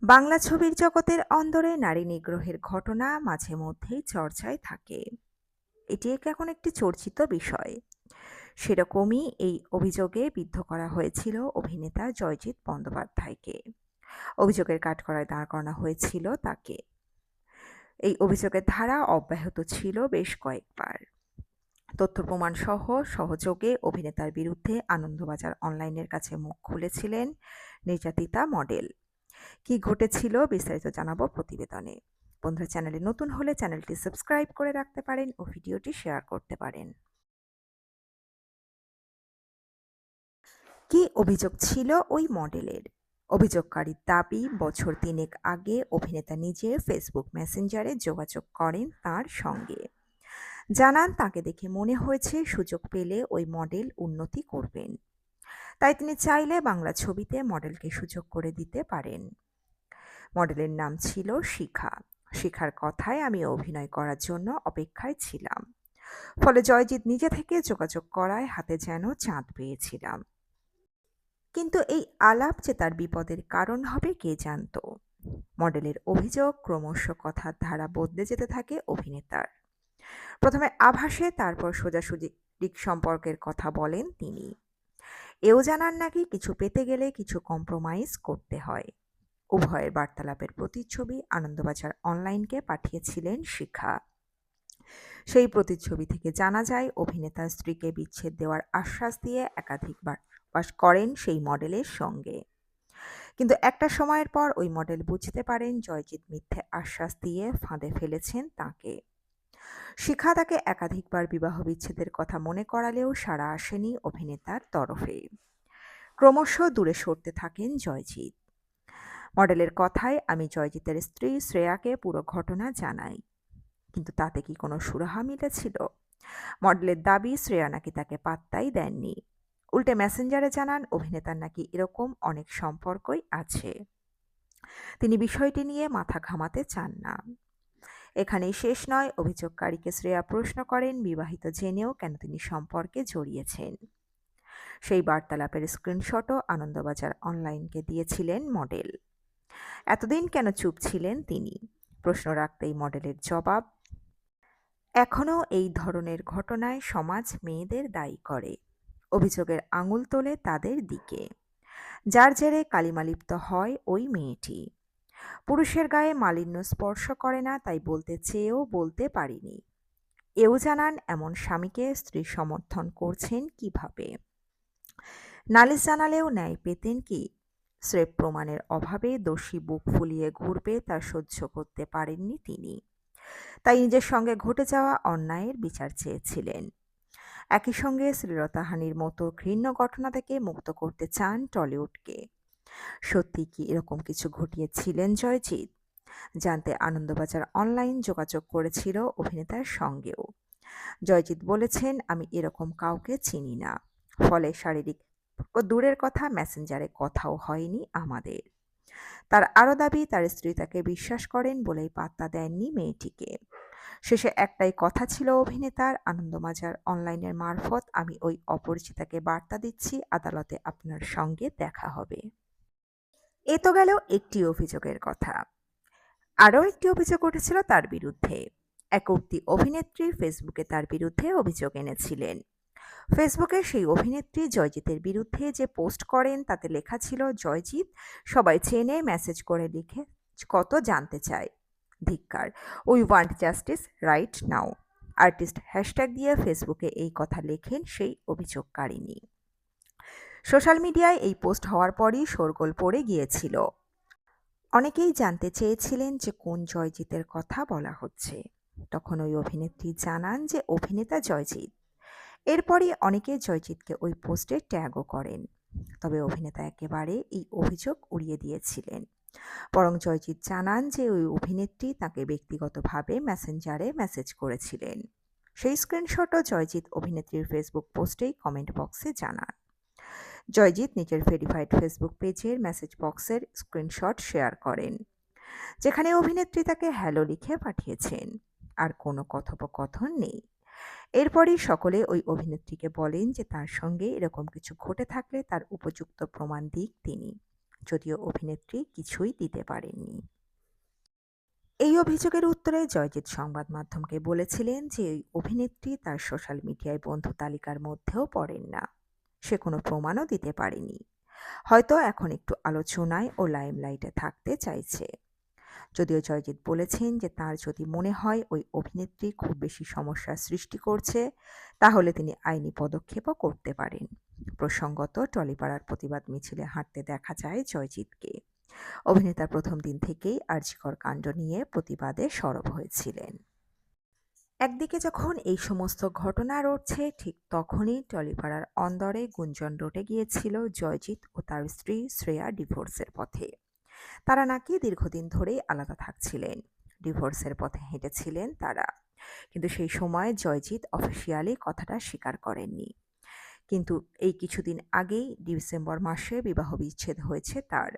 বাংলা ছবির জগতের অন্দরে নারী নিগ্রহের ঘটনা মাঝে মধ্যেই চর্চায় থাকে। এটি এখন একটি চর্চিত বিষয়। সেরকমই এই অভিযোগে বিদ্ধ করা হয়েছিল অভিনেতা জয়জিৎ বন্দ্যোপাধ্যায়কে। অভিযোগের কাঠগড়ায় দাঁড় করানো হয়েছিল তাকে। এই অভিযোগের ধারা অব্যাহত ছিল বেশ কয়েকবার। তথ্য প্রমাণ সহ সহযোগে অভিনেতার বিরুদ্ধে আনন্দবাজার অনলাইনের কাছে মুখ খুলেছিলেন নির্যাতিতা মডেল। কি ঘটেছিল বিস্তারিত জানাবো প্রতিবেদনে। বন্ধুরা, চ্যানেলে নতুন হলে চ্যানেলটি সাবস্ক্রাইব করে রাখতে পারেন ও ভিডিওটি শেয়ার করতে পারেন। কি অভিযোগ ছিল ওই মডেলের? অভিযোগকারীর দাবি, বছর 3 আগে অভিনেতা নিজে ফেসবুক মেসেঞ্জারে যোগাযোগ করেন তার সঙ্গে। জানান তাকে দেখে মনে হয়েছে সুযোগ পেলে ওই মডেল উন্নতি করবেন, তাই তিনি চাইলে বাংলা ছবিতে মডেলকে সুযোগ করে দিতে পারেন। মডেলের নাম ছিল শিখা। শিখার কথায় আমি অভিনয় করার জন্য অপেক্ষায় ছিলাম। ফলে জয়জিৎ নিজে থেকে যোগাযোগ করায় হাতে যেন চাঁদ পেয়েছিলাম। কিন্তু এই আলাপ যে তার বিপদের কারণ হবে কে জানত। মডেলের অভিযোগ, ক্রমশ কথার ধারা বদলে যেতে থাকে অভিনেতার। প্রথমে আভাসে, তারপর সোজাসুজি দিক সম্পর্কের কথা বলেন তিনি। এও জানান নাকি কিছু পেতে গেলে কিছু কম্প্রোমাইজ করতে হয়। উভয়ের বার্তালাপের প্রতিচ্ছবি আনন্দবাজার অনলাইনকে পাঠিয়েছিলেন শিখা। সেই প্রতিচ্ছবি থেকে জানা যায় অভিনেতার স্ত্রীকে বিচ্ছেদ দেওয়ার আশ্বাস দিয়ে একাধিকবার বাস করেন সেই মডেলের সঙ্গে। কিন্তু একটা সময়ের পর ওই মডেল বুঝতে পারেন জয়জিৎ মিথ্যে আশ্বাস দিয়ে ফাঁদে ফেলেছেন তাকে। শিখা তাকে একাধিকবার বিবাহ বিচ্ছেদের কথা মনে করালেও সাড়া আসেনি অভিনেতার তরফে। ক্রমশ দূরে সরতে থাকেন জয়জিৎ। মডেলের কথায় আমি জয়জিতের স্ত্রী শ্রেয়াকে পুরো ঘটনা জানাই, কিন্তু তাতে কি কোনো সুরাহা মিলেছিল? মডেলের দাবি শ্রেয়া নাকি তাকে পাত্তাই দেননি। উল্টে মেসেঞ্জারে জানান অভিনেতার নাকি এরকম অনেক সম্পর্কই আছে। তিনি বিষয়টি নিয়ে মাথা ঘামাতে চান না। এখানেই শেষ নয়, অভিযোগকারীকে শ্রেয়া প্রশ্ন করেন বিবাহিত জেনেও কেন তিনি সম্পর্কে জড়িয়েছেন। সেই বার্তালাপের স্ক্রিনশটও আনন্দবাজার অনলাইনকে দিয়েছিলেন মডেল। এতদিন কেন চুপ ছিলেন তিনি? প্রশ্ন রাখতেই মডেলের জবাব, এখনও এই ধরনের ঘটনায় সমাজ মেয়েদের দায়ী করে, অভিযোগের আঙুল তোলে তাদের দিকে, যার জেরে কালিমালিপ্ত হয় ওই মেয়েটি। পুরুষের গায়ে মালিন্য স্পর্শ করে না, তাই বলতে চেয়েও বলতে পারিনি। এও জানান এমন স্বামীকে স্ত্রী সমর্থন করছেন কিভাবে। নালিশ জানালেও ন্যায় পেতেন কি? স্রেফ প্রমাণের অভাবে দোষী বুক ফুলিয়ে ঘুরবে তা সহ্য করতে পারেননি তিনি। তাই নিজের সঙ্গে ঘটে যাওয়া অন্যায়ের বিচার চেয়েছিলেন। একই সঙ্গে শ্লীলতাহানির মতো ঘৃণ্য ঘটনা থেকে মুক্ত করতে চান টলিউডকে। সত্যি কি এরকম কিছু ঘটিয়েছিলেন জয়জিৎ? জানতে আনন্দবাজার অনলাইন যোগাযোগ করেছিল অভিনেতার সঙ্গেও। জয়জিৎ বলেছেন, আমি এরকম কাউকে চিনি না, ফলে শারীরিক ও দূরের কথা মেসেঞ্জারে কথাও হয়নি আমাদের। তার আরও দাবি, তার স্ত্রী তাকে বিশ্বাস করেন বলেই পাত্তা দেননি মেয়েটিকে। শেষে একটাই কথা ছিল অভিনেতার, আনন্দবাজার অনলাইনের মারফত আমি ওই অপরিচিতাকে বার্তা দিচ্ছি, আদালতে আপনার সঙ্গে দেখা হবে। এ তো গেল একটি অভিযোগের কথা। আরও একটি অভিযোগ উঠেছিল তার বিরুদ্ধে। এক উঠতি অভিনেত্রী ফেসবুকে তার বিরুদ্ধে অভিযোগ এনেছিলেন। ফেসবুকে সেই অভিনেত্রী জয়জিতের বিরুদ্ধে যে পোস্ট করেন তাতে লেখা ছিল, জয়জিৎ সবাই চেনে, মেসেজ করে লিখে কত জানতে চায়, ধিক্কার, we want justice right now. Artist hashtag দিয়ে ফেসবুকে এই কথা লেখেন সেই অভিযোগকারিণী। সোশ্যাল মিডিয়ায় এই পোস্ট হওয়ার পরই শোরগোল পড়ে গিয়েছিল। অনেকেই জানতে চেয়েছিলেন যে কোন জয়জিতের কথা বলা হচ্ছে। তখন ওই অভিনেত্রী জানান যে অভিনেতা জয়জিৎ। এরপরই অনেকে জয়জিৎকে ওই পোস্টে ট্যাগও করেন। তবে অভিনেতা একেবারে এই অভিযোগ উড়িয়ে দিয়েছিলেন। বরং জয়জিৎ জানান যে ওই অভিনেত্রী তাকে ব্যক্তিগতভাবে মেসেঞ্জারে মেসেজ করেছিলেন। সেই স্ক্রিনশটও জয়জিৎ অভিনেত্রীর ফেসবুক পোস্টেই কমেন্ট বক্সে জানান। জয়জিৎ নিজের ভেরিফাইড ফেসবুক পেজের মেসেজ বক্সের স্ক্রিনশট শেয়ার করেন, যেখানে অভিনেত্রী তাকে হ্যালো লিখে পাঠিয়েছেন। আর কোনো কথোপকথন নেই। এরপরই সকলে ওই অভিনেত্রীকে বলেন যে তার সঙ্গে এরকম কিছু ঘটে থাকলে তার উপযুক্ত প্রমাণ দিক তিনি। যদিও অভিনেত্রী কিছুই দিতে পারেননি। এই অভিযোগের উত্তরে জয়জিৎ সংবাদ মাধ্যমকে বলেছিলেন যে এই অভিনেত্রী তার সোশ্যাল মিডিয়ায় বন্ধু তালিকার মধ্যেও পড়েন না। সে কোনো প্রমাণও দিতে পারেনি। হয়তো এখন একটু আলোচনায় ও লাইমলাইটে থাকতে চাইছে। যদিও জয়জিৎ বলেছেন যে তার যদি মনে হয় ওই অভিনেত্রী খুব বেশি সমস্যার সৃষ্টি করছে, তাহলে তিনি আইনি পদক্ষেপও করতে পারেন। প্রসঙ্গত, টলিপাড়ার প্রতিবাদ মিছিলে হাঁটতে দেখা যায় জয়জিৎকে। অভিনেতা প্রথম দিন থেকেই আরজিকর কাণ্ড নিয়ে প্রতিবাদে সরব হয়েছিলেন। একদিকে যখন এই সমস্ত ঘটনা রটছে, ঠিক তখনই টলিপাড়ার অন্দরে গুঞ্জন রটে গিয়েছিল জয়জিৎ ও তার স্ত্রী শ্রেয়া ডিভোর্সের পথে। তারা নাকি দীর্ঘদিন ধরেই আলাদা থাকছিলেন, ডিভোর্সের পথে হেঁটেছিলেন তারা। কিন্তু সেই সময় জয়জিৎ অফিসিয়ালি কথাটা স্বীকার করেননি। কিন্তু এই কিছুদিন আগেই ডিসেম্বর মাসে বিবাহ বিচ্ছেদ হয়েছে তার।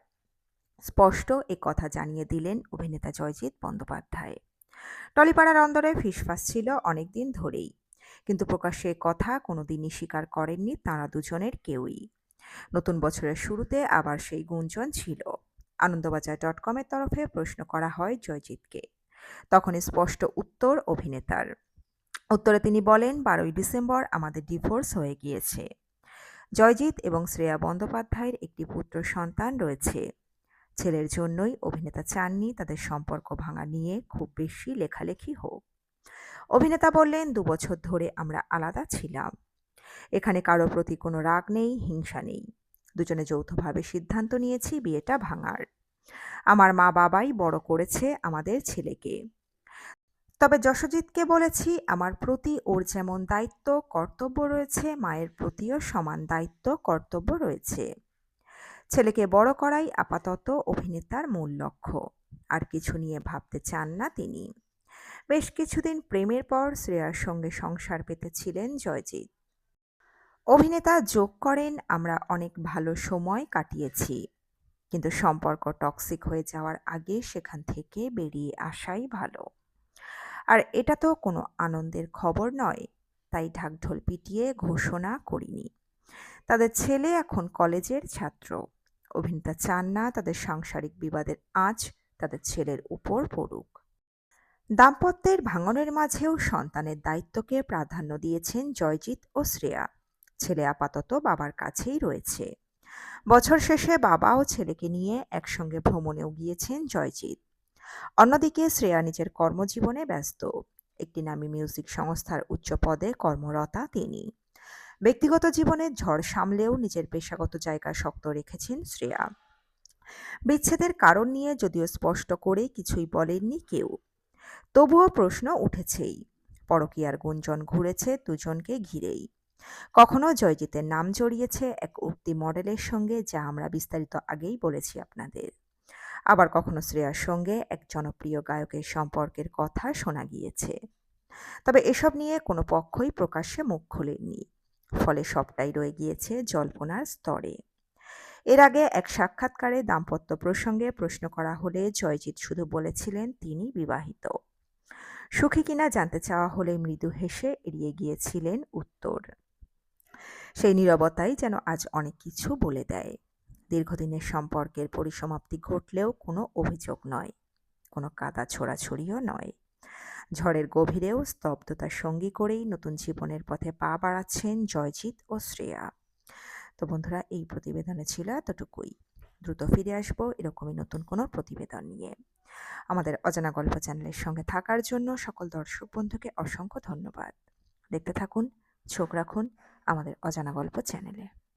স্পষ্ট এ কথা জানিয়ে দিলেন অভিনেতা জয়জিৎ বন্দ্যোপাধ্যায়। টলিপাড়ার অন্দরে ফিসফাস ছিল অনেকদিন ধরেই, কিন্তু প্রকাশ্যে কথা কোনোদিনই স্বীকার করেননি তাঁরা দুজনের কেউই। নতুন বছরের শুরুতে আবার সেই গুঞ্জন ছিল। আনন্দবাজার.com-এর তরফে প্রশ্ন করা হয় জয়জিৎকে। তখনই স্পষ্ট উত্তর অভিনেতার। উত্তরে তিনি বলেন, 12ই ডিসেম্বর আমাদের ডিভোর্স হয়ে গিয়েছে। জয়জিৎ এবং শ্রেয়া বন্দ্যোপাধ্যায়ের একটি পুত্র সন্তান রয়েছে। ছেলের জন্যই অভিনেতা চাননি তাদের সম্পর্ক ভাঙা নিয়ে খুব বেশি লেখালেখি হোক। অভিনেতা বললেন, 2 বছর ধরে আমরা আলাদা ছিলাম। এখানে কারো প্রতি কোনো রাগ নেই, হিংসা নেই। দুজনে যৌথভাবে সিদ্ধান্ত নিয়েছি বিয়েটা ভাঙার। আমার মা বাবাই বড় করেছে আমাদের ছেলেকে। তবে যশজিৎকে বলেছি, আমার প্রতি ওর যেমন দায়িত্ব কর্তব্য রয়েছে, মায়ের প্রতিও সমান দায়িত্ব কর্তব্য রয়েছে। ছেলেকে বড় করাই আপাতত অভিনেতার মূল লক্ষ্য। আর কিছু নিয়ে ভাবতে চান না তিনি। বেশ কিছুদিন প্রেমের পর শ্রেয়ার সঙ্গে সংসার পেতেছিলেন জয়জিৎ। অভিনেতা যোগ করেন, আমরা অনেক ভালো সময় কাটিয়েছি, কিন্তু সম্পর্ক টক্সিক হয়ে যাওয়ার আগে সেখান থেকে বেরিয়ে আসাই ভালো। আর এটা তো কোনো আনন্দের খবর নয়, তাই ঢাকঢোল পিটিয়ে ঘোষণা করিনি। তাদের ছেলে এখন কলেজের ছাত্র। অভিনেতা চান না তাদের সাংসারিক বিবাদের আঁচ তাদের ছেলের উপর পড়ুক। দাম্পত্যের ভাঙনের মাঝেও সন্তানের দায়িত্বকে প্রাধান্য দিয়েছেন জয়জিৎ ও শ্রেয়া। ছেলে আপাতত বাবার কাছেই রয়েছে। বছর শেষে বাবা ও ছেলেকে নিয়ে একসঙ্গে ভ্রমণেও গিয়েছেন জয়জিৎ। অন্যদিকে শ্রেয়া নিজের কর্মজীবনে ব্যস্ত। একটি নামী মিউজিক সংস্থার উচ্চ পদে কর্মরতা তিনি। ব্যক্তিগত জীবনের ঝড় সামলেও নিজের পেশাগত জায়গা শক্ত রেখেছেন শ্রেয়া। বিচ্ছেদের কারণ নিয়ে যদিও স্পষ্ট করে কিছুই বলেননি কেউ, তবুও প্রশ্ন উঠেছেই। পরকীয়ার গুঞ্জন ঘুরেছে দুজনকে ঘিরেই। কখনো জয়জিতের নাম জড়িয়েছে এক উঠতি মডেলের সঙ্গে, যা আমরা বিস্তারিত আগেই বলেছি আপনাদের। আবার কখনো শ্রেয়ার সঙ্গে এক জনপ্রিয় গায়কের সম্পর্কের কথা শোনা গিয়েছে। তবে এসব নিয়ে কোনো পক্ষই প্রকাশ্যে মুখ খোলেননি। ফলে সবটাই রয়ে গিয়েছে জল্পনার স্তরে। এর আগে এক সাক্ষাৎকারে দাম্পত্য প্রসঙ্গে প্রশ্ন করা হলে জয়জিৎ শুধু বলেছিলেন তিনি বিবাহিত। সুখী কিনা জানতে চাওয়া হলে মৃদু হেসে এড়িয়ে গিয়েছিলেন উত্তর। সেই নীরবতাই যেন আজ অনেক কিছু বলে দেয়। দীর্ঘদিনের সম্পর্কের পরিসমাপ্তি ঘটলেও কোনো অভিযোগ নয়, কোনো কাদা ছোড়াছড়িও নয়। ঝড়ের গভীরেও স্তব্ধতার সঙ্গী করেই নতুন জীবনের পথে পা বাড়াচ্ছেন জয়জিৎ ও শ্রেয়া। তো বন্ধুরা, এই প্রতিবেদনে ছিল এতটুকুই। দ্রুত ফিরে আসবো এরকমই নতুন কোনো প্রতিবেদন নিয়ে। আমাদের অজানা গল্প চ্যানেলের সঙ্গে থাকার জন্য সকল দর্শক বন্ধুকে অসংখ্য ধন্যবাদ। দেখতে থাকুন, চোখ রাখুন আমাদের অজানা গল্প চ্যানেলে।